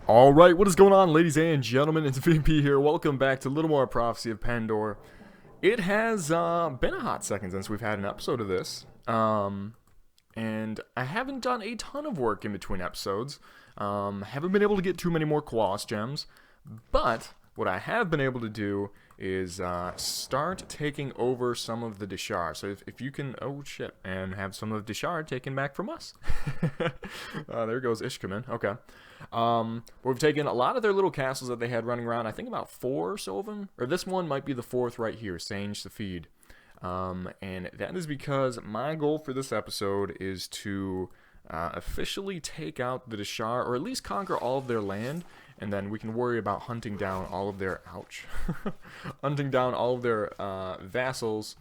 Alright, what is going on, ladies and gentlemen? It's VP here. Welcome back to a little more Prophecy of Pendor. It has been a hot second since we've had an episode of this. And I haven't done a ton of work in between episodes. Haven't been able to get too many more Qualis gems. But what I have been able to do is start taking over some of the D'Shar. So if you can, oh shit, and have some of D'Shar taken back from us. There goes Ishkaman. Okay. We've taken a lot of their little castles that they had running around. I think about 4 or so of them. Or this one might be the 4th right here, Sange the Feed. And that is because my goal for this episode is to officially take out the D'Shar, or at least conquer all of their land, and then we can worry about hunting down all of their, hunting down all of their vassals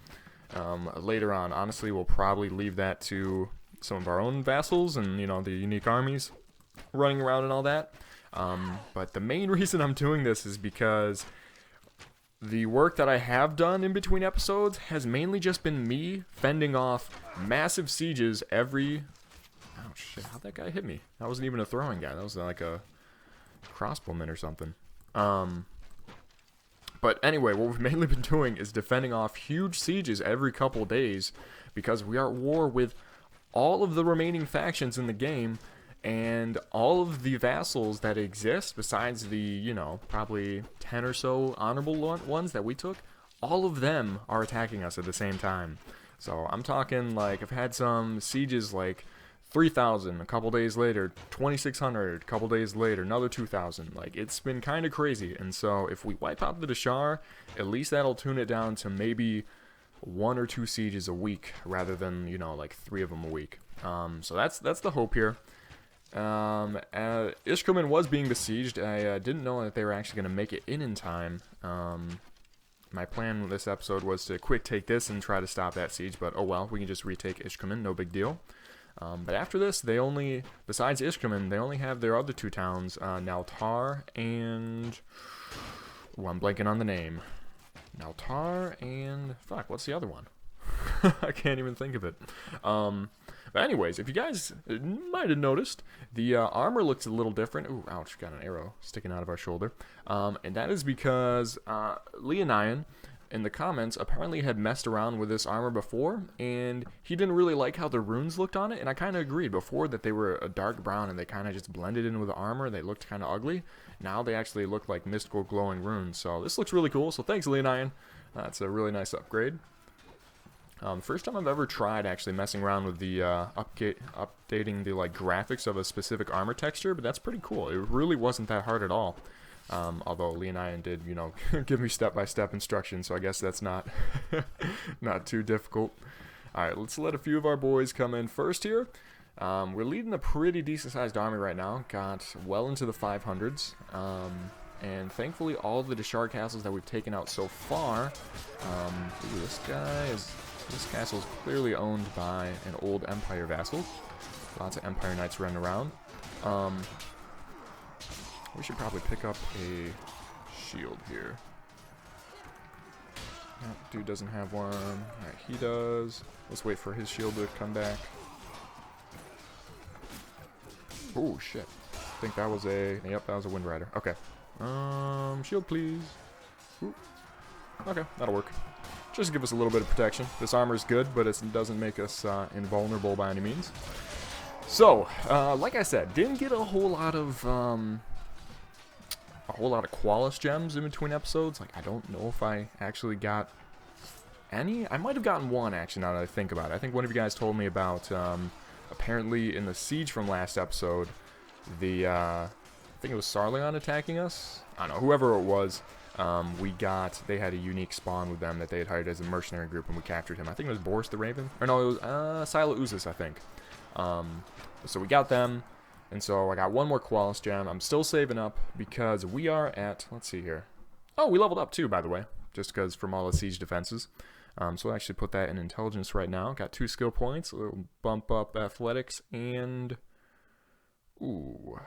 later on. Honestly, we'll probably leave that to some of our own vassals and, you know, the unique armies running around and all that. But the main reason I'm doing this is because the work that I have done in between episodes has mainly just been me fending off massive sieges every... Oh shit, how'd that guy hit me? That wasn't even a throwing guy, that was like a crossbowman or something. But anyway, what we've mainly been doing is defending off huge sieges every couple days, because we are at war with all of the remaining factions in the game, and all of the vassals that exist, besides the, you know, probably 10 or so honorable ones that we took, all of them are attacking us at the same time. So I'm talking, like, I've had some sieges like 3,000 a couple days later, 2,600 a couple days later, another 2,000. Like, it's been kind of crazy. And so if we wipe out the D'Shar, at least that'll tune it down to maybe 1 or 2 sieges a week, rather than, you know, like 3 of them a week. So that's the hope here. Ishkaman was being besieged. I didn't know that they were actually going to make it in time. My plan with this episode was to quick take this and try to stop that siege, but oh well, we can just retake Ishkaman, no big deal. But after this, they only, besides Ishkaman, they only have their other 2 towns, Naltar and... Ooh, I'm blanking on the name. Naltar and... Fuck, what's the other one? I can't even think of it. But anyways, if you guys might have noticed, the armor looks a little different. Ooh, ouch, got an arrow sticking out of our shoulder. And that is because Leonian in the comments apparently had messed around with this armor before, and he didn't really like how the runes looked on it, and I kind of agreed before that they were a dark brown and they kind of just blended in with the armor. They looked kind of ugly. Now they actually look like mystical glowing runes, so this looks really cool. So thanks, Leonian. That's a really nice upgrade. First time I've ever tried actually messing around with the updating the like graphics of a specific armor texture, but that's pretty cool. It really wasn't that hard at all. Although Leonian did, you know, give me step-by-step instructions, so I guess that's not not too difficult. All right, let's let a few of our boys come in first here. We're leading a pretty decent-sized army right now. Got well into the 500s. And thankfully, all of the D'Shar castles that we've taken out so far. Ooh, this castle is clearly owned by an old Empire vassal. Lots of Empire Knights running around. We should probably pick up a shield here. That dude doesn't have one. Alright, he does. Let's wait for his shield to come back. Oh, shit. I think that was a... Yep, that was a Wind Rider. Okay. Shield, please. Ooh. Okay, that'll work. Just to give us a little bit of protection. This armor is good, but it doesn't make us invulnerable by any means. So, like I said, didn't get a whole lot of Qualis gems in between episodes. Like, I don't know if I actually got any. I might have gotten one, actually, now that I think about it. I think one of you guys told me about, apparently in the siege from last episode, the, I think it was Sarleon attacking us? I don't know, whoever it was. They had a unique spawn with them that they had hired as a mercenary group, and we captured him. I think it was Boris the Raven. Or no, it was, Sila Uzis, I think. So we got them, and so I got one more Qualis gem. I'm still saving up, because we are at, let's see here. Oh, we leveled up too, by the way, just because from all the siege defenses. So I'll actually put that in intelligence right now. Got 2 skill points, a little bump up athletics, and... Ooh...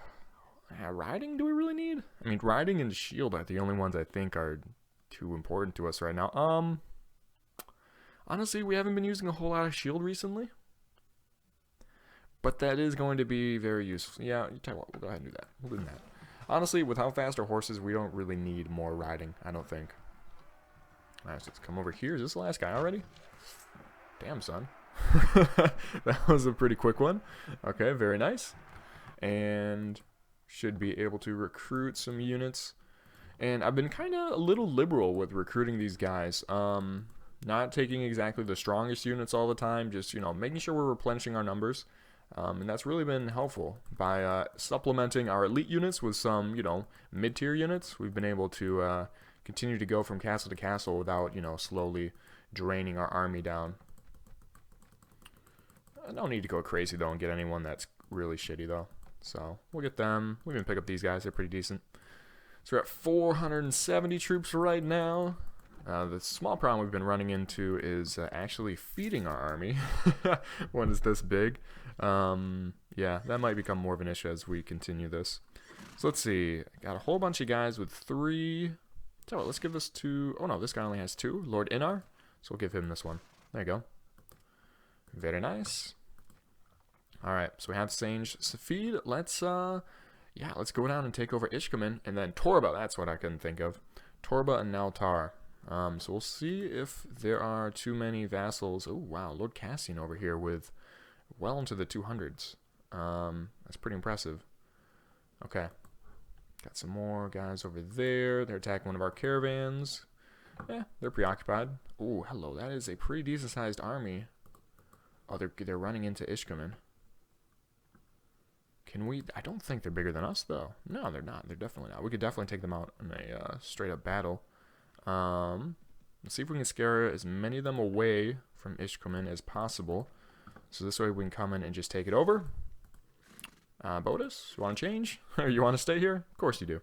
riding, do we really need? I mean, riding and shield are the only ones I think are too important to us right now. Honestly, we haven't been using a whole lot of shield recently. But that is going to be very useful. Yeah, you tell you what, we'll go ahead and do that. We'll do that. Honestly, with how fast our horses, we don't really need more riding, I don't think. Alright, so let's come over here. Is this the last guy already? Damn, son. That was a pretty quick one. Okay, very nice. And should be able to recruit some units. And I've been kind of a little liberal with recruiting these guys. Not taking exactly the strongest units all the time, just, you know, making sure we're replenishing our numbers. And that's really been helpful. By supplementing our elite units with some, you know, mid-tier units, we've been able to continue to go from castle to castle without, you know, slowly draining our army down. I don't need to go crazy, though, and get anyone that's really shitty, though. So, we'll get them. We can pick up these guys. They're pretty decent. So, we're at 470 troops right now. The small problem we've been running into is actually feeding our army when it's this big. Yeah, that might become more of an issue as we continue this. So, let's see. Got a whole bunch of guys with 3. So, let's give this to... Oh, no, this guy only has 2. Lord Inar. So, we'll give him this one. There you go. Very nice. Alright, so we have Sange Safid. Let's go down and take over Ishkaman, and then Torba, that's what I couldn't think of. Torba and Naltar. So we'll see if there are too many vassals. Oh, wow, Lord Cassian over here with well into the 200s. That's pretty impressive. Okay. Got some more guys over there. They're attacking one of our caravans. Yeah, they're preoccupied. Oh, hello, that is a pretty decent-sized army. Oh, they're running into Ishkaman. Can we... I don't think they're bigger than us, though. No, they're not. They're definitely not. We could definitely take them out in a straight-up battle. Let's see if we can scare as many of them away from Ishkaman as possible. So this way we can come in and just take it over. Bodis, you want to change? Or you want to stay here? Of course you do.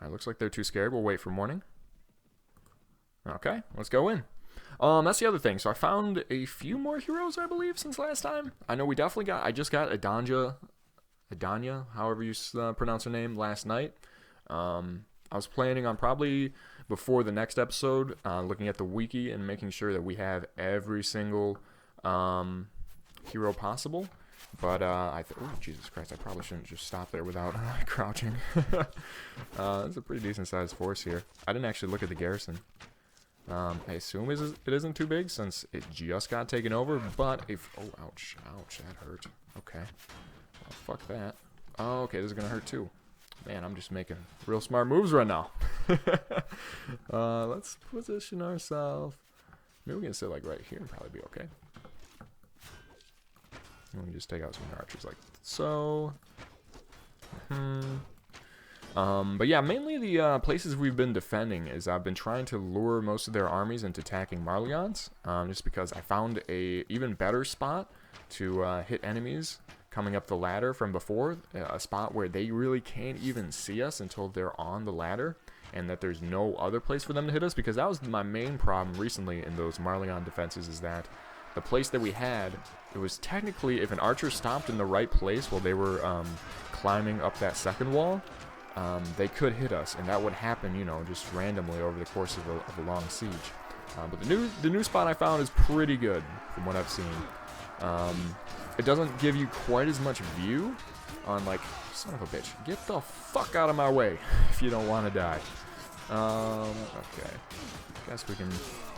Alright, looks like they're too scared. We'll wait for morning. Okay, let's go in. That's the other thing. So I found a few more heroes, I believe, since last time. I know we definitely got... I just got Adanya, however you pronounce her name, last night. I was planning on probably before the next episode, looking at the wiki and making sure that we have every single hero possible. But oh, Jesus Christ, I probably shouldn't just stop there without crouching. That's a pretty decent sized force here. I didn't actually look at the garrison. I assume it isn't too big since it just got taken over, but if... Oh, ouch, that hurt. Okay. Well, fuck that. Oh, okay, this is gonna hurt too. Man, I'm just making real smart moves right now. Let's position ourselves. Maybe we can sit like right here and probably be okay. And we can just take out some archers like so. But yeah, mainly the places we've been defending is I've been trying to lure most of their armies into attacking Marlions, just because I found a even better spot to hit enemies coming up the ladder from before, a spot where they really can't even see us until they're on the ladder, and that there's no other place for them to hit us, because that was my main problem recently in those Marlion defenses, is that the place that we had, it was technically, if an archer stopped in the right place while they were climbing up that second wall, they could hit us, and that would happen, you know, just randomly over the course of a long siege. But the new spot I found is pretty good from what I've seen. It doesn't give you quite as much view on, like, son of a bitch, get the fuck out of my way if you don't want to die. Okay. Guess we can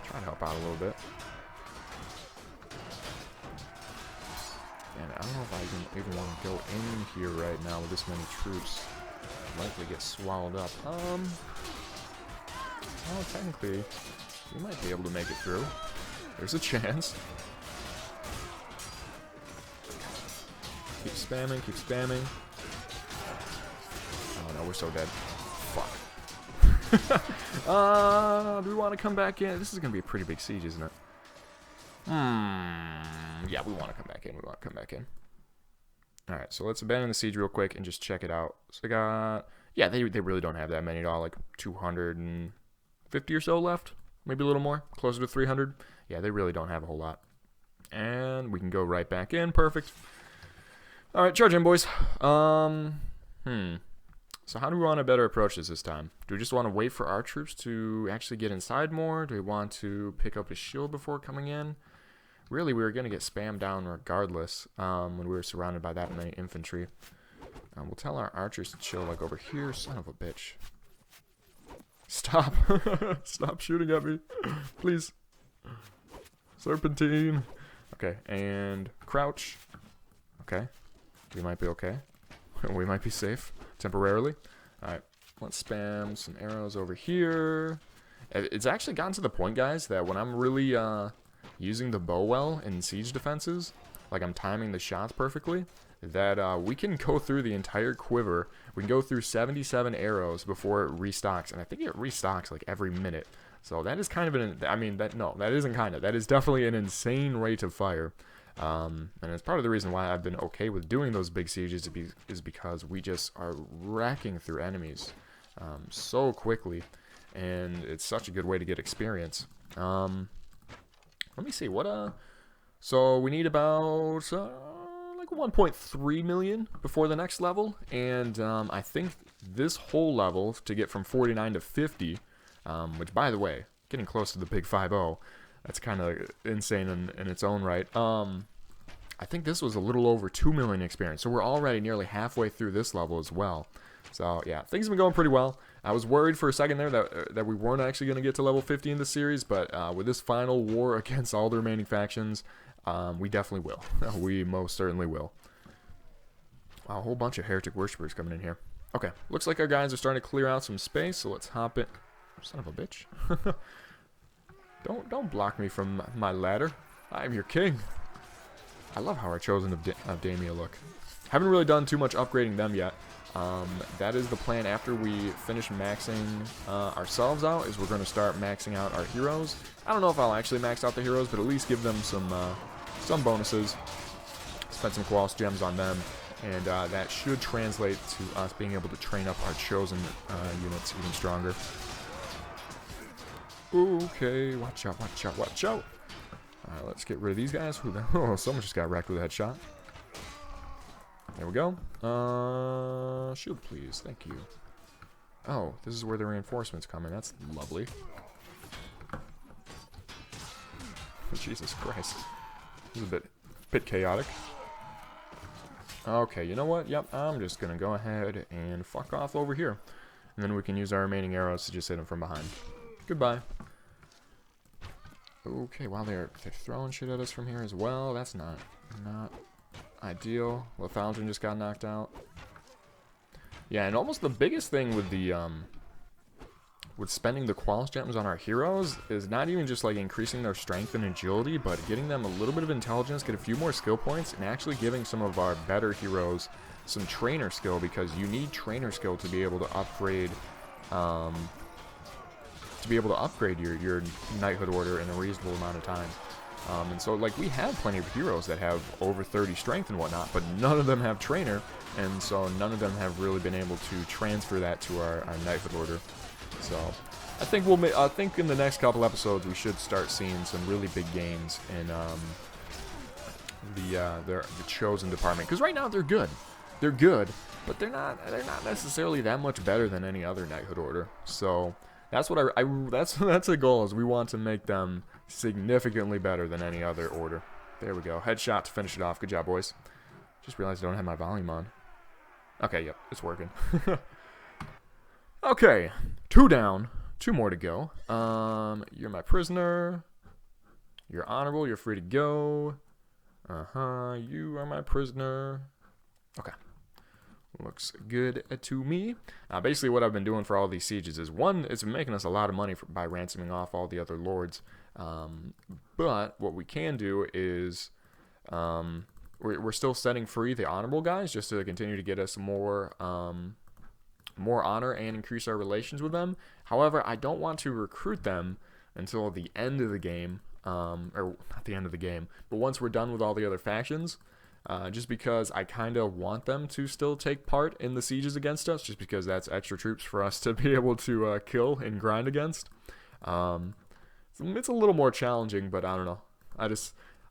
try to help out a little bit. And I don't know if I even want to go in here right now with this many troops. Likely get swallowed up. Well, technically, we might be able to make it through. There's a chance. Keep spamming, keep spamming. Oh no, we're so dead. Fuck. Do we want to come back in? This is going to be a pretty big siege, isn't it? Yeah, we want to come back in. We want to come back in. Alright, so let's abandon the siege real quick and just check it out. So they got... Yeah, they really don't have that many at all. Like 250 or so left. Maybe a little more. Closer to 300. Yeah, they really don't have a whole lot. And we can go right back in. Perfect. Alright, charge in, boys. So how do we want to better approach this time? Do we just want to wait for our troops to actually get inside more? Do we want to pick up a shield before coming in? really we were going to get spammed down regardless when we were surrounded by that many infantry. We'll tell our archers to chill, like, over here. Son of a bitch. Stop. Stop shooting at me. Please. Serpentine. Okay, and crouch. Okay. We might be okay. We might be safe temporarily. Alright, let's spam some arrows over here. It's actually gotten to the point, guys, that when I'm really using the bow well in siege defenses, like I'm timing the shots perfectly, that we can go through the entire quiver. We can go through 77 arrows before it restocks, and I think it restocks like every minute. So that is kind of an, I mean, that isn't kind of, that is definitely an insane rate of fire. And it's part of the reason why I've been okay with doing those big sieges is because we just are wrecking through enemies so quickly, and it's such a good way to get experience. Let me see, so we need about like 1.3 million before the next level, and I think this whole level to get from 49 to 50, which, by the way, getting close to the big 5-0, that's kind of insane in its own right. I think this was a little over 2 million experience, so we're already nearly halfway through this level as well. So yeah, things have been going pretty well. I was worried for a second there that we weren't actually going to get to level 50 in the series, but with this final war against all the remaining factions, we definitely will. We most certainly will. Wow, a whole bunch of heretic worshippers coming in here. Okay, looks like our guys are starting to clear out some space, so let's hop in. Son of a bitch. Don't block me from my ladder. I'm your king. I love how our Chosen of Damia look. Haven't really done too much upgrading them yet. That is the plan after we finish maxing ourselves out, is we're going to start maxing out our heroes. I don't know if I'll actually max out the heroes, but at least give them some bonuses. Spend some Qualis gems on them, and that should translate to us being able to train up our Chosen units even stronger. Okay, watch out, watch out, watch out. Alright, let's get rid of these guys. Oh, someone just got wrecked with a headshot. There we go. Shield, please. Thank you. Oh, this is where the reinforcements come in. That's lovely. Jesus Christ. This is a bit chaotic. Okay, you know what? Yep, I'm just going to go ahead and fuck off over here. And then we can use our remaining arrows to just hit them from behind. Goodbye. Okay, wow, they're throwing shit at us from here as well. That's not ideal. Lethalgen just got knocked out. Yeah, and almost the biggest thing with the with spending the Qualis gems on our heroes is not even just like increasing their strength and agility, but getting them a little bit of intelligence, get a few more skill points, and actually giving some of our better heroes some trainer skill, because you need trainer skill to be able to upgrade your knighthood order in a reasonable amount of time. And so, like, we have plenty of heroes that have over 30 strength and whatnot, but none of them have trainer, and so none of them have really been able to transfer that to our knighthood order. So I think I think in the next couple episodes we should start seeing some really big gains in the Chosen department, because right now they're good, but they're not necessarily that much better than any other knighthood order. So that's what that's a goal, is we want to make them significantly better than any other order. There we go. Headshot to finish it off. Good job, boys. Just realized I don't have my volume on. Okay, yep, it's working. Okay, 2 down. 2 more to go. You're my prisoner. You're honorable. You're free to go. You are my prisoner. Okay. Looks good to me. Basically, what I've been doing for all these sieges is, one, it's been making us a lot of money by ransoming off all the other lords. But what we can do is we're still setting free the honorable guys, just to continue to get us more honor and increase our relations with them. However, I don't want to recruit them until the end of the game, or not the end of the game, but once we're done with all the other factions. Just because I kind of want them to still take part in the sieges against us, just because that's extra troops for us to be able to kill and grind against. It's a little more challenging, but I don't know.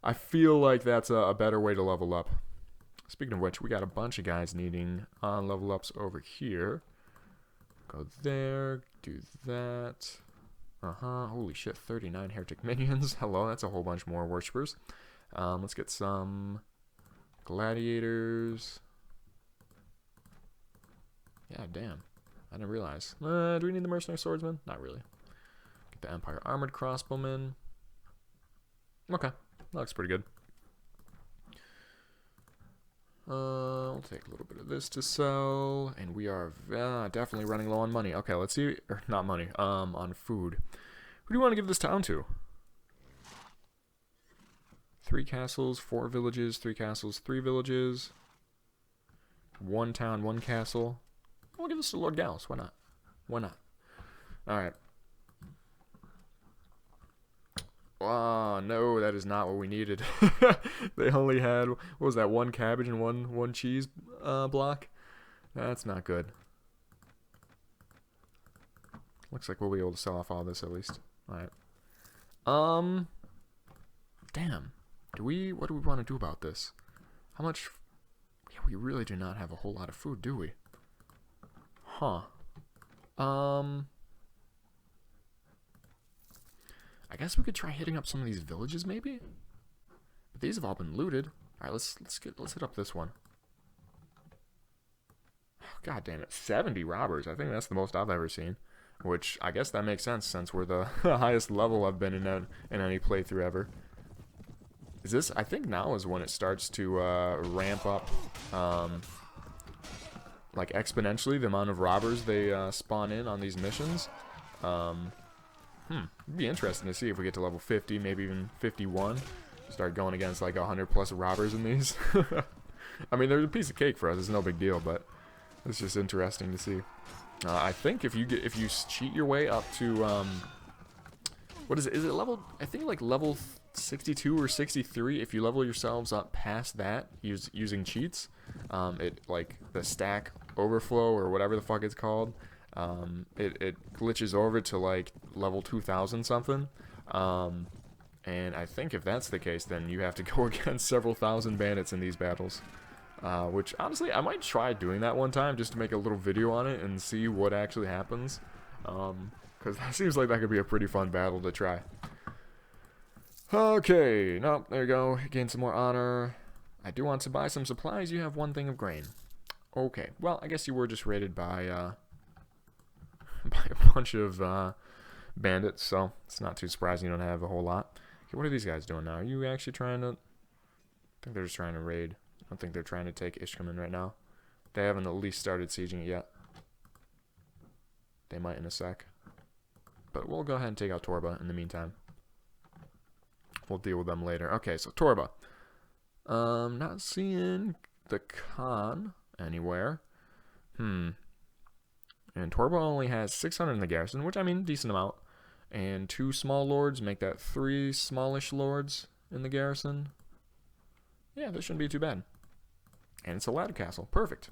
I feel like that's a better way to level up. Speaking of which, we got a bunch of guys needing level ups over here. Go there, do that. Holy shit, 39 heretic minions. Hello, that's a whole bunch more worshippers. Let's get some gladiators. Yeah, damn. I didn't realize. Do we need the mercenary swordsman? Not really. Get the Empire armored crossbowmen. Okay, that looks pretty good. We'll take a little bit of this to sell, and we are definitely running low on money. Okay, let's see, or not money, on food. Who do you want to give this town to? 3 castles, 4 villages, 3 castles, 3 villages. 1 town, 1 castle. We'll give this to Lord Gallus. Why not? Why not? Alright. Oh, no, that is not what we needed. They only had, what was that, 1 cabbage and one cheese block? That's not good. Looks like we'll be able to sell off all this at least. Alright. Damn. What do we want to do about this? How much? Yeah, we really do not have a whole lot of food, do we? Huh. I guess we could try hitting up some of these villages, maybe. But these have all been looted. All right, let's hit up this one. God damn it, 70 robbers. I think that's the most I've ever seen. Which I guess that makes sense since we're the highest level I've been in any playthrough ever. Is this? I think now is when it starts to ramp up, like exponentially, the amount of robbers they spawn in on these missions. It'd be interesting to see if we get to level 50, maybe even 51. Start going against like 100 plus robbers in these. I mean, they're a piece of cake for us. It's no big deal, but it's just interesting to see. I think if you cheat your way up to what is it? Is it level? I think like level 62 or 63. If you level yourselves up past that using cheats, it like the stack overflow or whatever the fuck it's called. It glitches over to like level 2000 something. And I think if that's the case, then you have to go against several thousand bandits in these battles. Which, honestly, I might try doing that one time just to make a little video on it and see what actually happens. Because that seems like that could be a pretty fun battle to try. Okay, nope, there you go. Gain some more honor. I do want to buy some supplies. You have 1 thing of grain. Okay, well, I guess you were just raided by by a bunch of bandits, so it's not too surprising you don't have a whole lot. Okay, what are these guys doing now? Are you actually trying to... I think they're just trying to raid. I don't think they're trying to take Ishkaman right now. They haven't at least started sieging it yet. They might in a sec. But we'll go ahead and take out Torba in the meantime. We'll deal with them later. Okay, so Torba. Not seeing the Khan anywhere. And Torba only has 600 in the garrison, which, I mean, decent amount. And 2 small lords make that 3 smallish lords in the garrison. Yeah, this shouldn't be too bad. And it's a ladder castle. Perfect.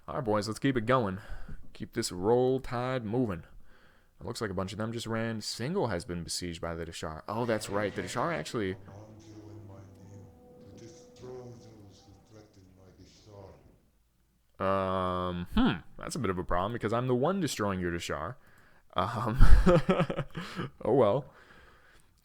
Alright, boys, let's keep it going. Keep this roll tide moving. It looks like a bunch of them just ran. Single has been besieged by the D'Shar. Oh, that's right. The D'Shar actually... That's a bit of a problem because I'm the one destroying your D'Shar. Oh well.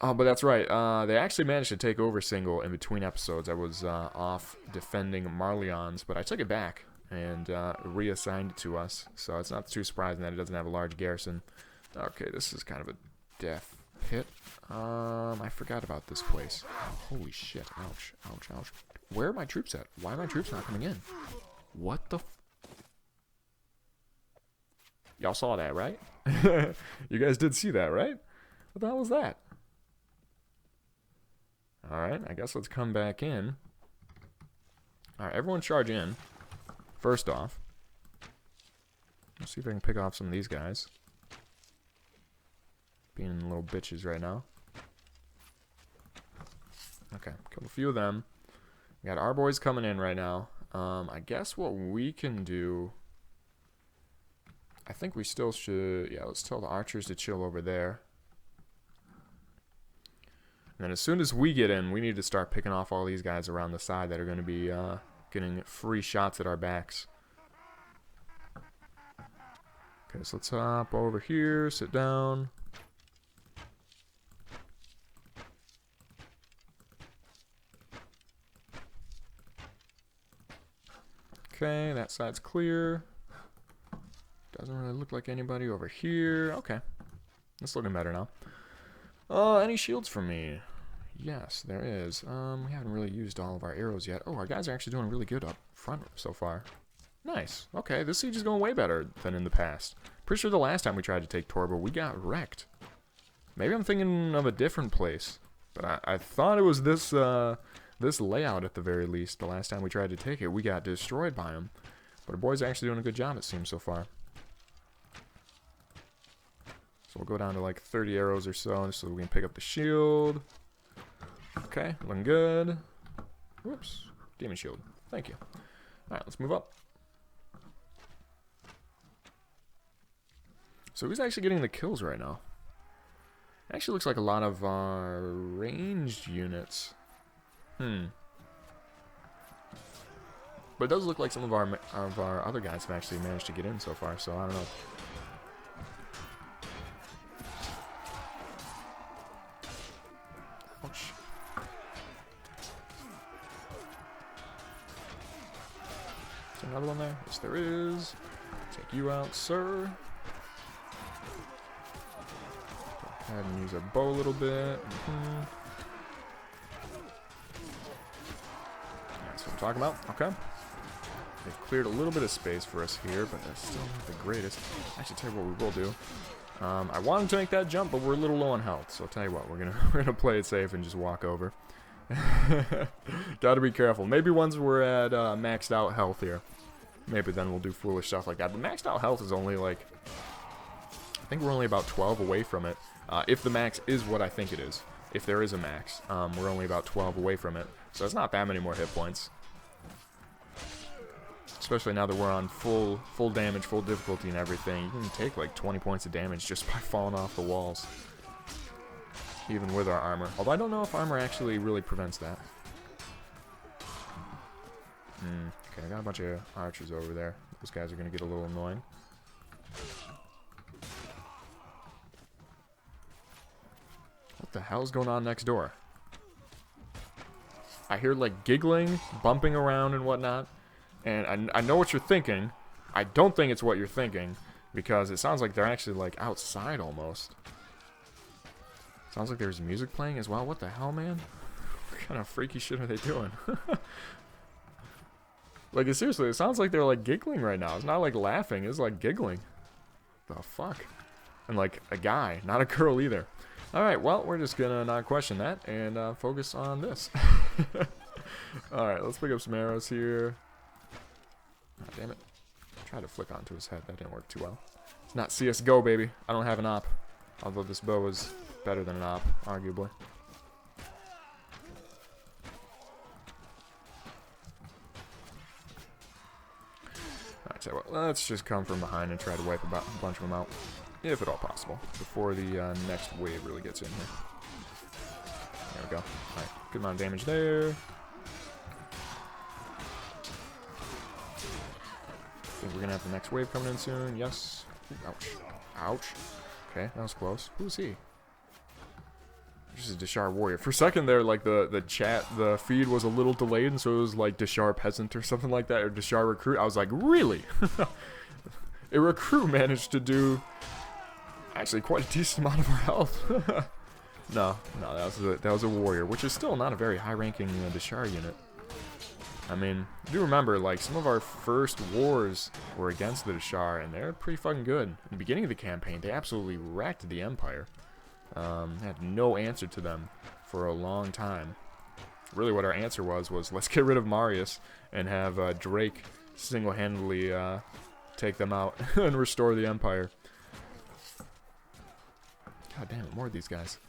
Oh, but that's right. They actually managed to take over Single in between episodes. I was off defending Marleon's, but I took it back and reassigned it to us. So it's not too surprising that it doesn't have a large garrison. Okay, this is kind of a death pit. I forgot about this place. Holy shit. Ouch, ouch, ouch. Where are my troops at? Why are my troops not coming in? What the Y'all saw that, right? You guys did see that, right? What the hell was that? Alright, I guess let's come back in. Alright, everyone charge in. First off. Let's see if I can pick off some of these guys. Being little bitches right now. Okay, kill a few of them. We got our boys coming in right now. I guess what we can do... I think we still should... Yeah, let's tell the archers to chill over there. And then as soon as we get in, we need to start picking off all these guys around the side that are going to be getting free shots at our backs. Okay, so let's hop over here, sit down. Okay, that side's clear. Doesn't really look like anybody over here. Okay, that's looking better now. Any shields for me? Yes, there is. We haven't really used all of our arrows yet. Oh, our guys are actually doing really good up front so far. Nice. Okay, this siege is going way better than in the past. Pretty sure the last time we tried to take Torbo, we got wrecked. Maybe I'm thinking of a different place. But I thought it was this this layout at the very least. The last time we tried to take it, we got destroyed by them. But our boys are actually doing a good job, it seems, so far. So we'll go down to like 30 arrows or so we can pick up the shield. Okay, looking good. Whoops. Demon shield. Thank you. Alright, let's move up. So who's actually getting the kills right now? Actually looks like a lot of our ranged units. But it does look like some of our other guys have actually managed to get in so far, so I don't know. Ouch. Is there another one there? Yes, there is. Take you out, sir. Go ahead and use a bow a little bit. That's what I'm talking about. Okay. They've cleared a little bit of space for us here, but that's still not the greatest. Actually, tell you what we will do. I wanted to make that jump, but we're a little low on health. So I'll tell you what, we're gonna play it safe and just walk over. Gotta be careful. Maybe once we're at maxed out health here, maybe then we'll do foolish stuff like that. But maxed out health is only like, I think we're only about 12 away from it. If the max is what I think it is, if there is a max, we're only about 12 away from it. So it's not that many more hit points. Especially now that we're on full damage, full difficulty and everything. You can take like 20 points of damage just by falling off the walls. Even with our armor. Although I don't know if armor actually really prevents that. Okay, I got a bunch of archers over there. Those guys are going to get a little annoying. What the hell's going on next door? I hear like giggling, bumping around and whatnot. And I know what you're thinking. I don't think it's what you're thinking. Because it sounds like they're actually like outside almost. Sounds like there's music playing as well. What the hell, man? What kind of freaky shit are they doing? Like, seriously, it sounds like they're like giggling right now. It's not like laughing, it's like giggling. The fuck? And like a guy, not a girl either. Alright, well, we're just gonna not question that and focus on this. Alright, let's pick up some arrows here. Oh, damn it. Tried to flick onto his head. That didn't work too well. It's not CSGO, baby. I don't have an op. Although this bow is better than an op, arguably. Alright, so let's just come from behind and try to wipe a bunch of them out. If at all possible. Before the next wave really gets in here. There we go. Alright, good amount of damage there. I think we're gonna have the next wave coming in soon. Yes. Ooh, ouch. Ouch. Okay, that was close. Who's he? This is D'Shar Warrior. For a second there, like the feed was a little delayed, and so it was like D'Shar Peasant or something like that, or D'Shar Recruit. I was like, really? A recruit managed to do actually quite a decent amount of our health. No, that was a warrior, which is still not a very high-ranking D'Shar unit. I mean, do remember, like, some of our first wars were against the D'Shar, and they're pretty fucking good. In the beginning of the campaign, they absolutely wrecked the Empire. Had no answer to them for a long time. Really what our answer was let's get rid of Marius and have Drake single-handedly take them out and restore the Empire. God damn it, more of these guys.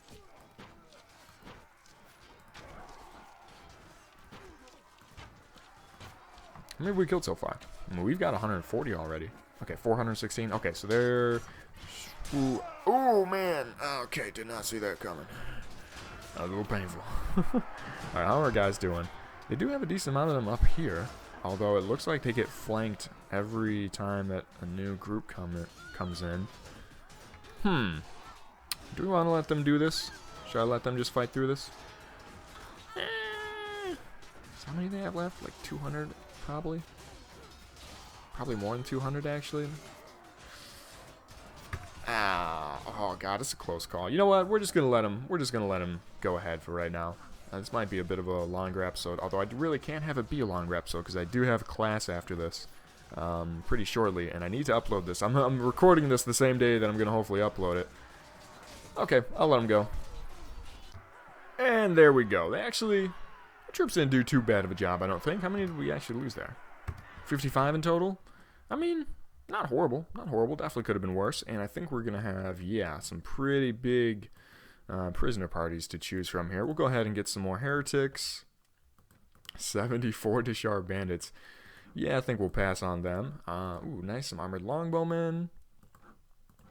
How many have we killed so far? I mean, we've got 140 already. Okay, 416. Okay, so they're... Ooh. Oh, man. Okay, did not see that coming. That was a little painful. Alright, how are our guys doing? They do have a decent amount of them up here. Although it looks like they get flanked every time that a new group comes in. Do we want to let them do this? Should I let them just fight through this? How many do they have left? Like 200, probably? Probably more than 200, actually. Oh god, it's a close call. You know what? We're just gonna let him go ahead for right now. This might be a bit of a longer episode, although I really can't have it be a longer episode because I do have class after this pretty shortly, and I need to upload this. I'm recording this the same day that I'm gonna hopefully upload it. Okay, I'll let him go. And there we go. The troops didn't do too bad of a job, I don't think. How many did we actually lose there? 55 in total? I mean, not horrible. Not horrible. Definitely could have been worse. And I think we're going to have, yeah, some pretty big prisoner parties to choose from here. We'll go ahead and get some more heretics. 74 D'Shar bandits. Yeah, I think we'll pass on them. Ooh, nice. Some armored longbowmen.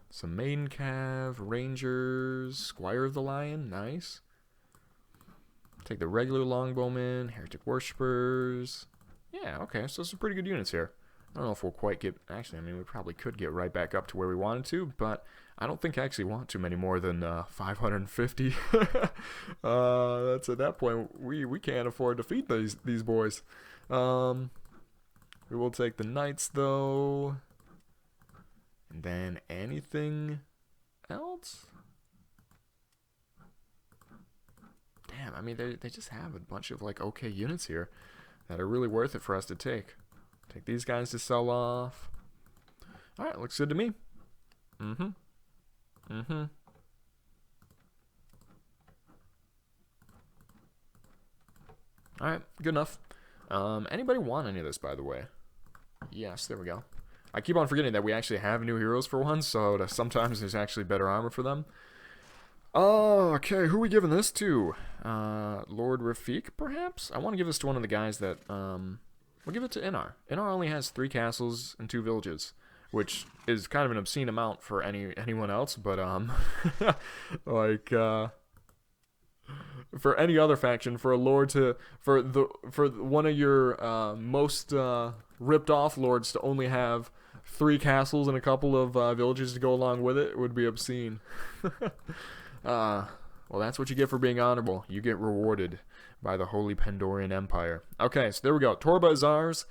Some maiden cav. Rangers. Squire of the Lion. Nice. Take the regular longbowmen. Heretic worshippers. Yeah, okay. So some pretty good units here. I don't know if we'll quite get... Actually, I mean, we probably could get right back up to where we wanted to, but I don't think I actually want too many more than 550. That's at that point, we can't afford to feed these boys. We will take the knights, though. And then anything else? Damn, I mean, they just have a bunch of, like, okay units here that are really worth it for us to take. Take these guys to sell off. Alright, looks good to me. Alright, good enough. Anybody want any of this, by the way? Yes, there we go. I keep on forgetting that we actually have new heroes for once, so sometimes there's actually better armor for them. Oh, okay, who are we giving this to? Lord Rafik, perhaps? I want to give this to one of the guys that, we'll give it to Inar. Inar only has 3 castles and 2 villages, which is kind of an obscene amount for anyone else, but, like, for any other faction, for a lord to, for one of your, most, ripped off lords to only have 3 castles and a couple of, villages to go along with it would be obscene. Well, that's what you get for being honorable. You get rewarded by the Holy Pendorian Empire. Okay, so there we go. Torba is ours.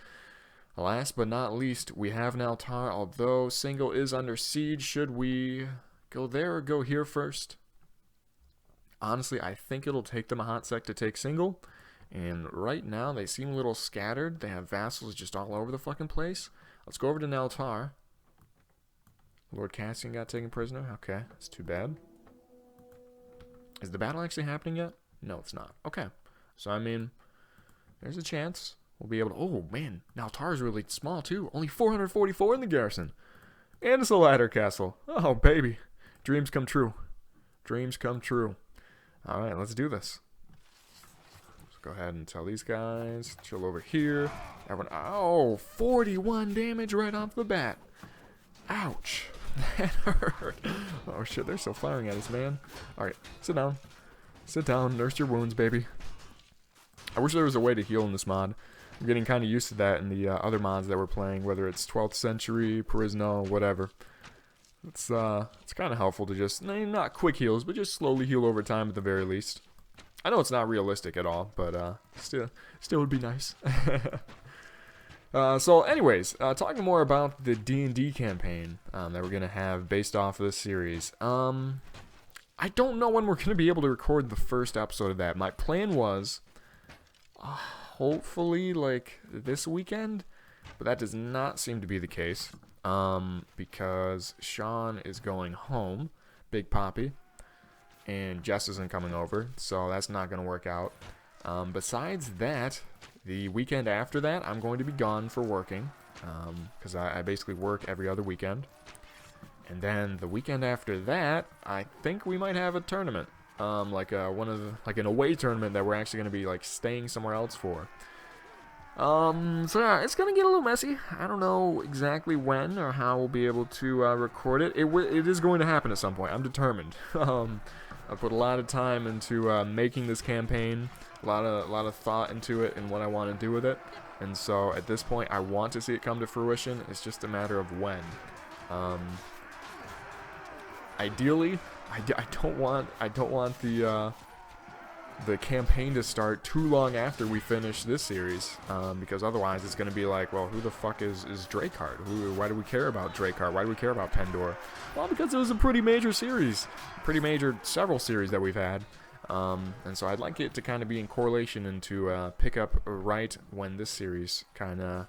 Last but not least, we have Naltar, although Single is under siege. Should we go there or go here first? Honestly, I think it'll take them a hot sec to take Single. And right now, they seem a little scattered. They have vassals just all over the fucking place. Let's go over to Naltar. Lord Cassian got taken prisoner. Okay, that's too bad. Is the battle actually happening yet? No, it's not. Okay. So, I mean, there's a chance we'll be able to... Oh, man. Naltar is really small, too. Only 444 in the garrison. And it's a ladder castle. Oh, baby. Dreams come true. Dreams come true. All right, let's do this. Let's go ahead and tell these guys. Chill over here. Everyone... Oh, 41 damage right off the bat. Ouch. That hurt. Oh, shit. They're still firing at us, man. All right. Sit down. Sit down. Nurse your wounds, baby. I wish there was a way to heal in this mod. I'm getting kind of used to that in the other mods that we're playing, whether it's 12th century, Parisno, whatever. It's kind of helpful to just, not quick heals, but just slowly heal over time at the very least. I know it's not realistic at all, but still would be nice. So anyways, talking more about the D&D campaign that we're going to have based off of this series. I don't know when we're going to be able to record the first episode of that. My plan was, hopefully, like, this weekend, but that does not seem to be the case, because Sean is going home, Big Poppy, and Jess isn't coming over, so that's not going to work out. Besides that, the weekend after that, I'm going to be gone for working, because I basically work every other weekend. And then the weekend after that, I think we might have a tournament, like an away tournament that we're actually going to be like staying somewhere else for. So yeah, it's going to get a little messy. I don't know exactly when or how we'll be able to record it. It is going to happen at some point. I'm determined. I put a lot of time into making this campaign. A lot of thought into it and what I want to do with it, and so at this point I want to see it come to fruition. It's just a matter of when. Ideally, I don't want the the campaign to start too long after we finish this series, because otherwise it's going to be like, well, who the fuck is Dracard? Why do we care about Dracard? Why do we care about Pendor? Well, because it was a pretty major series, several series that we've had, and so I'd like it to kind of be in correlation and to pick up right when this series kind of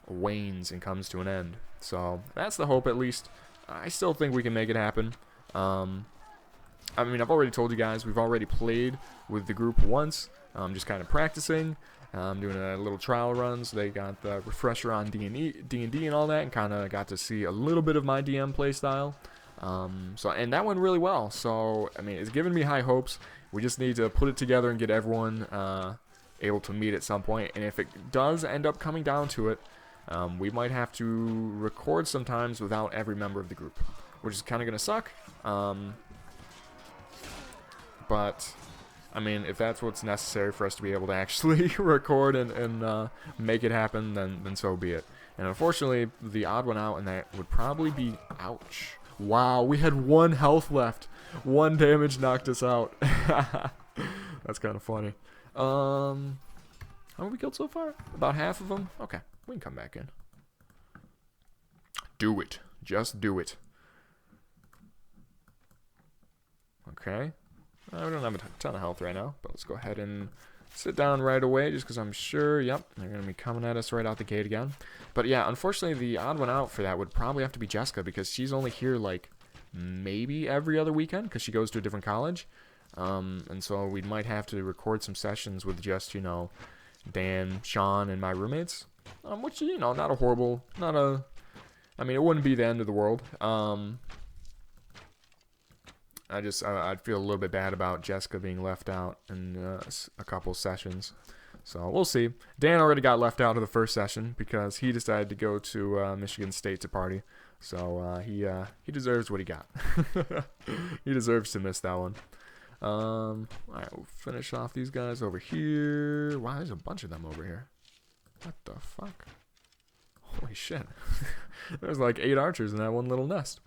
wanes and comes to an end. So that's the hope, at least. I still think we can make it happen. I mean, I've already told you guys, we've already played with the group once, just kind of practicing, doing a little trial runs. They got the refresher on D&D and all that, and kind of got to see a little bit of my DM playstyle. And that went really well. So, I mean, it's given me high hopes. We just need to put it together and get everyone able to meet at some point. And if it does end up coming down to it, we might have to record sometimes without every member of the group, which is kind of going to suck. But, I mean, if that's what's necessary for us to be able to actually record and make it happen, then so be it. And unfortunately, the odd one out, and that would probably be... Ouch. Wow, we had 1 health left. 1 damage knocked us out. That's kind of funny. How many we killed so far? About half of them? Okay, we can come back in. Do it. Just do it. Okay. We don't have a ton of health right now, but let's go ahead and sit down right away, just because I'm sure, yep, they're going to be coming at us right out the gate again. But yeah, unfortunately, the odd one out for that would probably have to be Jessica, because she's only here, like, maybe every other weekend, because she goes to a different college. And so we might have to record some sessions with just, you know, Dan, Sean, and my roommates, which, you know, not a horrible, I mean, it wouldn't be the end of the world. I'd feel a little bit bad about Jessica being left out in a couple sessions. So we'll see. Dan already got left out of the first session because he decided to go to Michigan State to party. So he deserves what he got. He deserves to miss that one. Alright, we'll finish off these guys over here. Wow, there's a bunch of them over here. What the fuck? Holy shit. There's like 8 archers in that one little nest.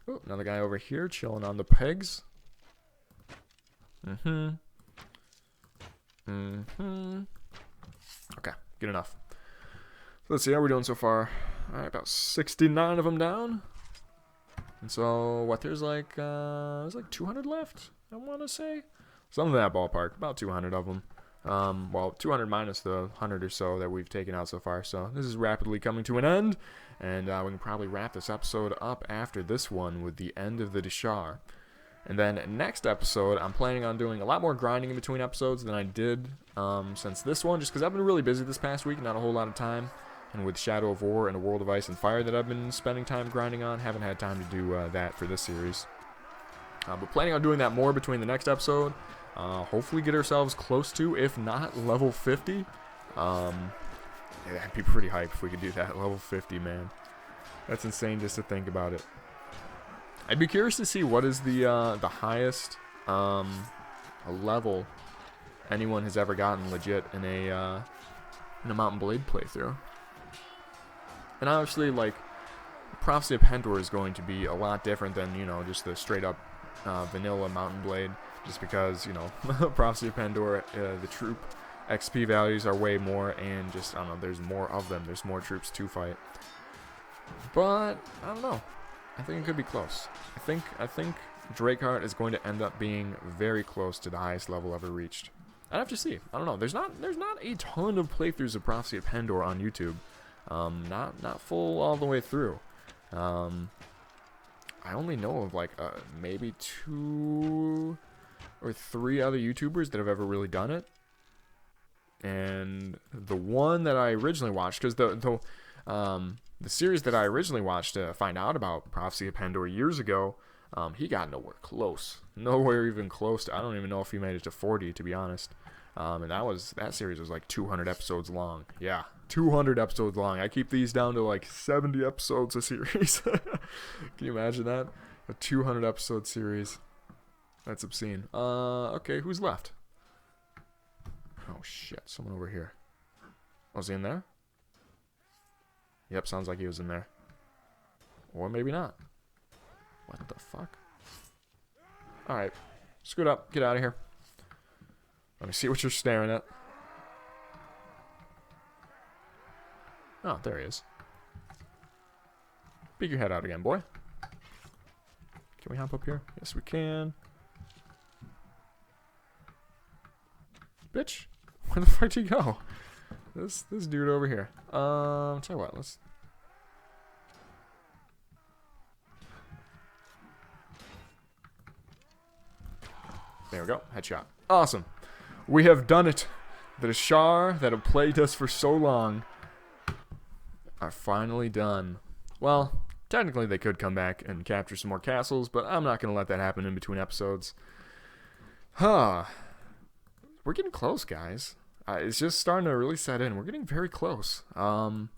Oh, another guy over here chilling on the pegs. Okay, good enough. So let's see how we're doing so far. Alright, about 69 of them down. And so, what, there's like 200 left, I want to say? Something in that ballpark, about 200 of them. Well, 200 minus the 100 or so that we've taken out so far. So this is rapidly coming to an end, and we can probably wrap this episode up after this one with the end of the D'Shar. And then next episode, I'm planning on doing a lot more grinding in between episodes than I did since this one, just because I've been really busy this past week, not a whole lot of time. And with Shadow of War and A World of Ice and Fire that I've been spending time grinding on, haven't had time to do that for this series. But planning on doing that more between the next episode. Hopefully get ourselves close to, if not level 50. Yeah, that'd be pretty hype if we could do that. Level 50, man. That's insane just to think about it. I'd be curious to see what is the highest level anyone has ever gotten legit in a Mount & Blade playthrough. And obviously, like, Prophecy of Pendor is going to be a lot different than, you know, just the straight up vanilla Mount & Blade. Just because, you know, Prophesy of Pendor, the troop XP values are way more, and just, I don't know, there's more of them. There's more troops to fight. But, I don't know. I think it could be close. I think Dracard is going to end up being very close to the highest level ever reached. I'd have to see. I don't know. There's not a ton of playthroughs of Prophesy of Pendor on YouTube. Not full all the way through. I only know of, like, maybe 2... or 3 other YouTubers that have ever really done it. And the one that I originally watched, because the series that I originally watched to find out about Prophecy of Pendor years ago, he got nowhere close. Nowhere even close to, I don't even know if he made it to 40, to be honest. And that series was like 200 episodes long. Yeah, 200 episodes long. I keep these down to like 70 episodes a series. Can you imagine that? A 200 episode series. That's obscene. Okay, who's left? Oh, shit. Someone over here. Was he in there? Yep, sounds like he was in there. Or maybe not. What the fuck? Alright. Screw it up. Get out of here. Let me see what you're staring at. Oh, there he is. Peek your head out again, boy. Can we hop up here? Yes, we can. Bitch, where the fuck did you go? This dude over here. Tell you what, let's. There we go, headshot. Awesome. We have done it. The D'Shar that have plagued us for so long are finally done. Well, technically they could come back and capture some more castles, but I'm not going to let that happen in between episodes. Huh. We're getting close, guys. It's just starting to really set in. We're getting very close. End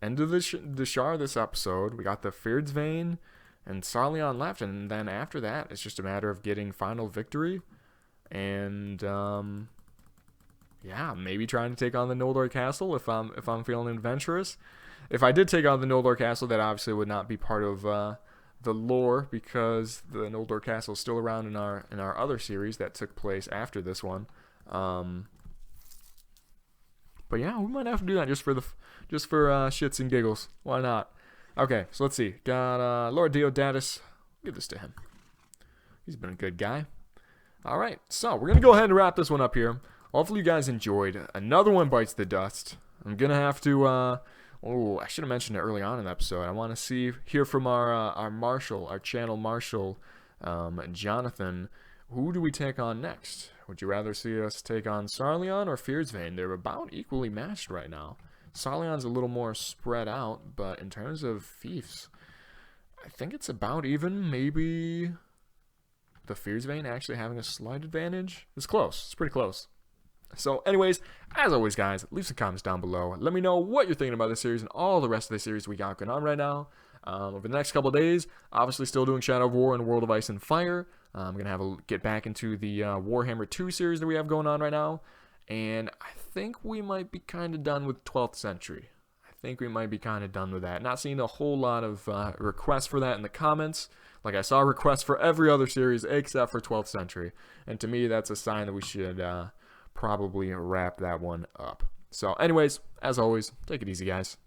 of the D'Shar this episode. We got the Feared's Vein and Sarleon left, and then after that, it's just a matter of getting final victory. And yeah, maybe trying to take on the Noldor Castle if I'm feeling adventurous. If I did take on the Noldor Castle, that obviously would not be part of the lore, because the Noldor Castle is still around in our other series that took place after this one. But yeah, we might have to do that just for shits and giggles. Why not? Okay, so let's see. Got Lord Deodatus. Give this to him. He's been a good guy. All right, so we're gonna go ahead and wrap this one up here. Hopefully you guys enjoyed. Another one bites the dust. I'm gonna have to. Oh, I should have mentioned it early on in the episode. I want to hear from our marshal, our channel marshal, Jonathan. Who do we take on next? Would you rather see us take on Sarleon or Feared's Vein? They're about equally matched right now. Sarleon's a little more spread out, but in terms of fiefs, I think it's about even. Maybe the Feared's Vein actually having a slight advantage. It's close. It's pretty close. So anyways, as always, guys, leave some comments down below. Let me know what you're thinking about this series and all the rest of the series we got going on right now. Over the next couple of days, obviously still doing Shadow of War and World of Ice and Fire. I'm going to get back into the Warhammer 2 series that we have going on right now. And I think we might be kind of done with 12th Century. I think we might be kind of done with that. Not seeing a whole lot of requests for that in the comments. Like, I saw requests for every other series except for 12th Century. And to me, that's a sign that we should probably wrap that one up. So anyways, as always, take it easy, guys.